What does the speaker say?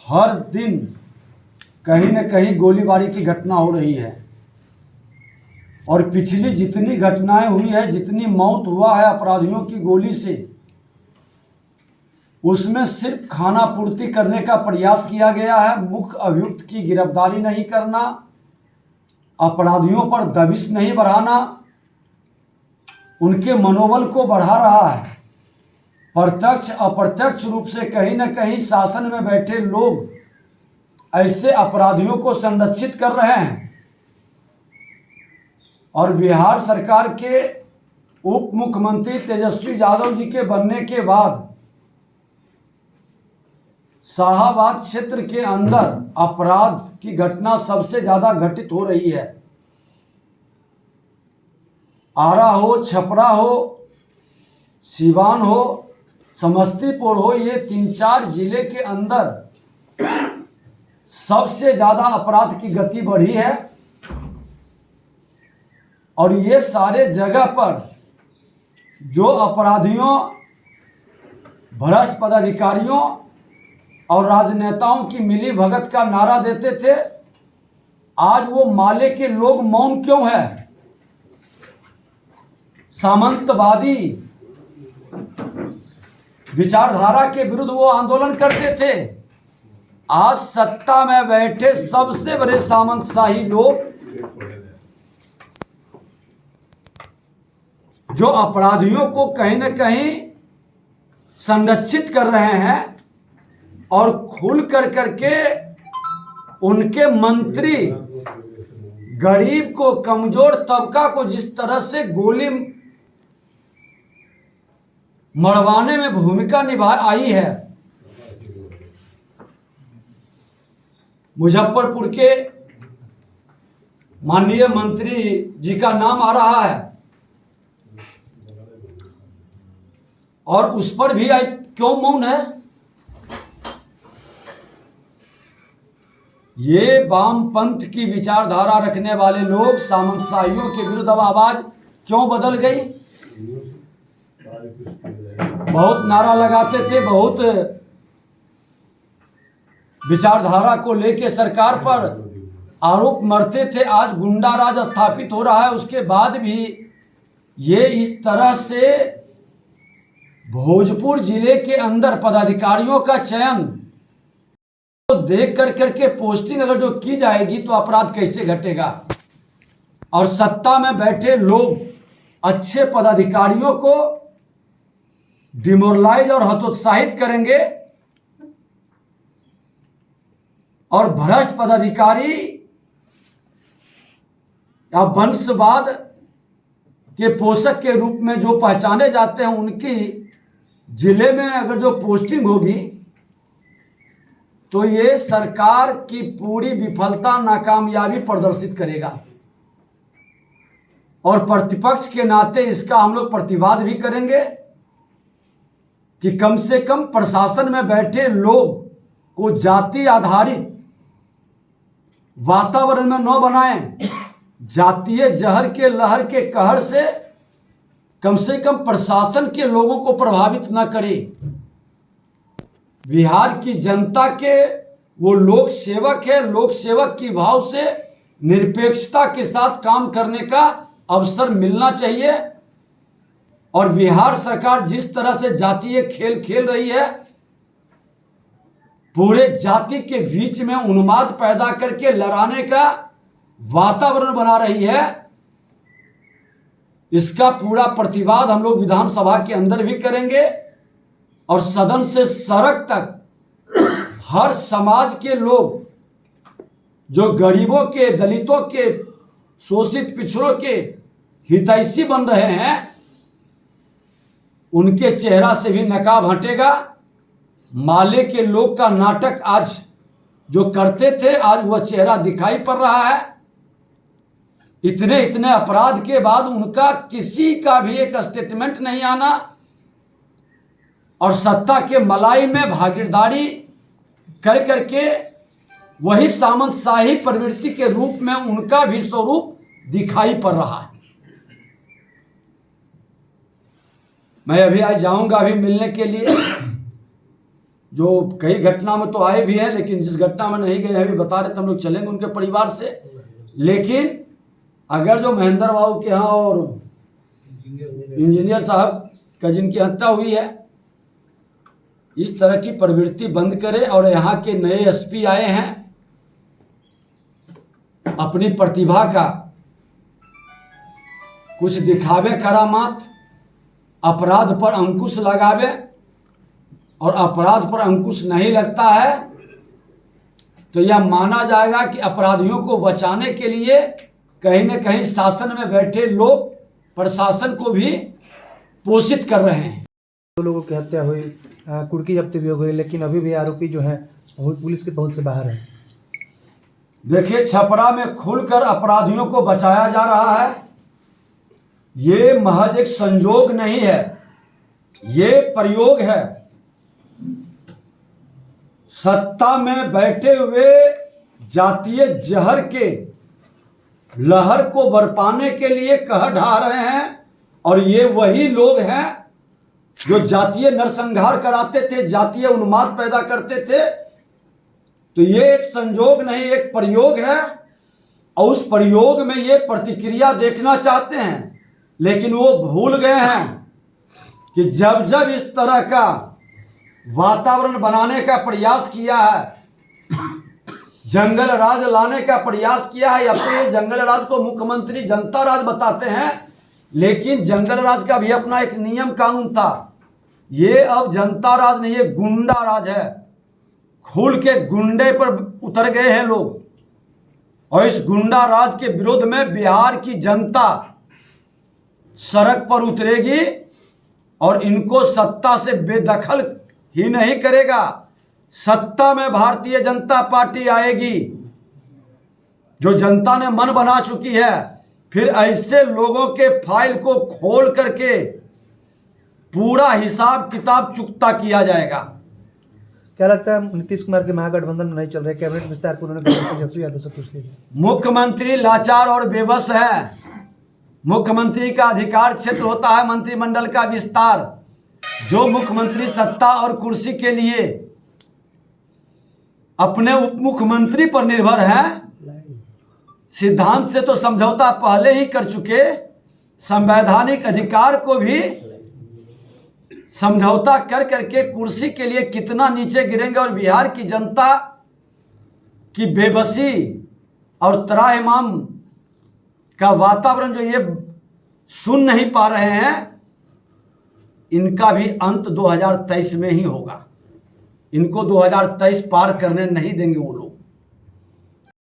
हर दिन कहीं न कहीं गोलीबारी की घटना हो रही है। और पिछली जितनी घटनाएं हुई है, जितनी मौत हुआ है अपराधियों की गोली से, उसमें सिर्फ खाना पूर्ति करने का प्रयास किया गया है। मुख्य अभियुक्त की गिरफ्तारी नहीं करना, अपराधियों पर दबिश नहीं बढ़ाना, उनके मनोबल को बढ़ा रहा है। प्रत्यक्ष अप्रत्यक्ष रूप से कहीं न कहीं शासन में बैठे लोग ऐसे अपराधियों को संरक्षित कर रहे हैं। और बिहार सरकार के उप मुख्यमंत्री तेजस्वी यादव जी के बनने के बाद शाहाबाद क्षेत्र के अंदर अपराध की घटना सबसे ज्यादा घटित हो रही है। आरा हो, छपरा हो, सिवान हो, समस्तीपुर हो, ये 3-4 जिले के अंदर सबसे ज्यादा अपराध की गति बढ़ी है। और ये सारे जगह पर जो अपराधियों, भ्रष्ट पदाधिकारियों और राजनेताओं की मिली भगत का नारा देते थे, आज वो माले के लोग मौन क्यों है? सामंतवादी विचारधारा के विरुद्ध वो आंदोलन करते थे। आज सत्ता में बैठे सबसे बड़े सामंतशाही लोग जो अपराधियों को कहीं न कहीं संरक्षित कर रहे हैं और खुल कर करके उनके मंत्री गरीब को, कमजोर तबका को जिस तरह से गोली मरवाने में भूमिका निभा आई है। मुजफ्फरपुर के माननीय मंत्री जी का नाम आ रहा है और उस पर भी क्यों मौन है? ये वामपंथ की विचारधारा रखने वाले लोग सामंतशाहियों के विरुद्ध अब आवाज क्यों बदल गई? बहुत नारा लगाते थे, बहुत विचारधारा को लेके सरकार पर आरोप मरते थे। आज गुंडा राज स्थापित हो रहा है, उसके बाद भी ये इस तरह से भोजपुर जिले के अंदर पदाधिकारियों का चयन तो देख कर करके पोस्टिंग अगर जो की जाएगी तो अपराध कैसे घटेगा? और सत्ता में बैठे लोग अच्छे पदाधिकारियों को डिमोरलाइज और हतोत्साहित करेंगे और भ्रष्ट पदाधिकारी या वंशवाद के पोषक के रूप में जो पहचाने जाते हैं, उनकी जिले में अगर जो पोस्टिंग होगी तो ये सरकार की पूरी विफलता, नाकामयाबी प्रदर्शित करेगा। और प्रतिपक्ष के नाते इसका हम लोग प्रतिवाद भी करेंगे कि कम से कम प्रशासन में बैठे लोग को जाति आधारित वातावरण में न बनाएं। जातीय जहर के लहर के कहर से कम प्रशासन के लोगों को प्रभावित न करे। बिहार की जनता के वो लोक सेवक है, लोक सेवक की भाव से निरपेक्षता के साथ काम करने का अवसर मिलना चाहिए। और बिहार सरकार जिस तरह से जातीय खेल खेल रही है, पूरे जाति के बीच में उन्माद पैदा करके लड़ाने का वातावरण बना रही है, इसका पूरा प्रतिवाद हम लोग विधानसभा के अंदर भी करेंगे। और सदन से सड़क तक हर समाज के लोग जो गरीबों के, दलितों के, शोषित पिछड़ों के हितैषी बन रहे हैं, उनके चेहरा से भी नकाब हटेगा। माले के लोग का नाटक आज जो करते थे, आज वह चेहरा दिखाई पड़ रहा है। इतने अपराध के बाद उनका किसी का भी एक स्टेटमेंट नहीं आना और सत्ता के मलाई में भागीदारी कर करके वही सामंतशाही प्रवृत्ति के रूप में उनका भी स्वरूप दिखाई पड़ रहा है। मैं अभी आज जाऊंगा अभी मिलने के लिए जो कई घटना में तो आए भी हैं, लेकिन जिस घटना में नहीं गए हैं अभी बता रहे थे, हम लोग चलेंगे उनके परिवार से। लेकिन अगर जो महेंद्र बाबू के यहाँ और इंजीनियर साहब का जिनकी हत्या हुई है, इस तरह की प्रवृत्ति बंद करे। और यहाँ के नए एसपी आए हैं, अपनी प्रतिभा का कुछ दिखावे करामात, अपराध पर अंकुश लगावे, और अपराध पर अंकुश नहीं लगता है तो यह माना जाएगा कि अपराधियों को बचाने के लिए कहीं न कहीं शासन में बैठे लोग प्रशासन को भी पोषित कर रहे हैं। 2 लोगों की हत्या हुई, कुर्की जब्ती भी हो गई, लेकिन अभी भी आरोपी जो है पुलिस के पहुंच से बाहर है। देखिए, छपरा में खुलकर अपराधियों को बचाया जा रहा है। ये महज एक संयोग नहीं है, ये प्रयोग है। सत्ता में बैठे हुए जातीय जहर के लहर को बरपाने के लिए कह ढा रहे हैं, और ये वही लोग हैं जो जातीय नरसंहार कराते थे, जातीय उन्माद पैदा करते थे। तो ये एक संयोग नहीं, एक प्रयोग है, और उस प्रयोग में ये प्रतिक्रिया देखना चाहते हैं। लेकिन वो भूल गए हैं कि जब जब इस तरह का वातावरण बनाने का प्रयास किया है, जंगल राज लाने का प्रयास किया है, या फिर जंगल राज को मुख्यमंत्री जनता राज बताते हैं, लेकिन जंगल राज का भी अपना एक नियम कानून था। ये अब जनता राज नहीं, ये गुंडा राज है। खुल के गुंडे पर उतर गए हैं लोग, और इस गुंडा राज के विरोध में बिहार की जनता सड़क पर उतरेगी, और इनको सत्ता से बेदखल ही नहीं करेगा। सत्ता में भारतीय जनता पार्टी आएगी, जो जनता ने मन बना चुकी है। फिर ऐसे लोगों के फाइल को खोल करके पूरा हिसाब किताब चुकता किया जाएगा। क्या लगता है नीतीश कुमार के महागठबंधन में नहीं चल रहे? कैबिनेट विस्तार को उन्होंने तेजस्वी यादव से पूछ लिया। मुख्यमंत्री लाचार और बेबस है। मुख्यमंत्री का अधिकार क्षेत्र होता है मंत्रिमंडल का विस्तार। जो मुख्यमंत्री सत्ता और कुर्सी के लिए अपने उप मुख्यमंत्री पर निर्भर है, सिद्धांत से तो समझौता पहले ही कर चुके, संवैधानिक अधिकार को भी समझौता कर करके कुर्सी के लिए कितना नीचे गिरेंगे। और बिहार की जनता की बेबसी और त्राहिमाम का वातावरण जो ये सुन नहीं पा रहे हैं, इनका भी अंत 2023 में ही होगा। इनको 2023 पार करने नहीं देंगे वो लोग।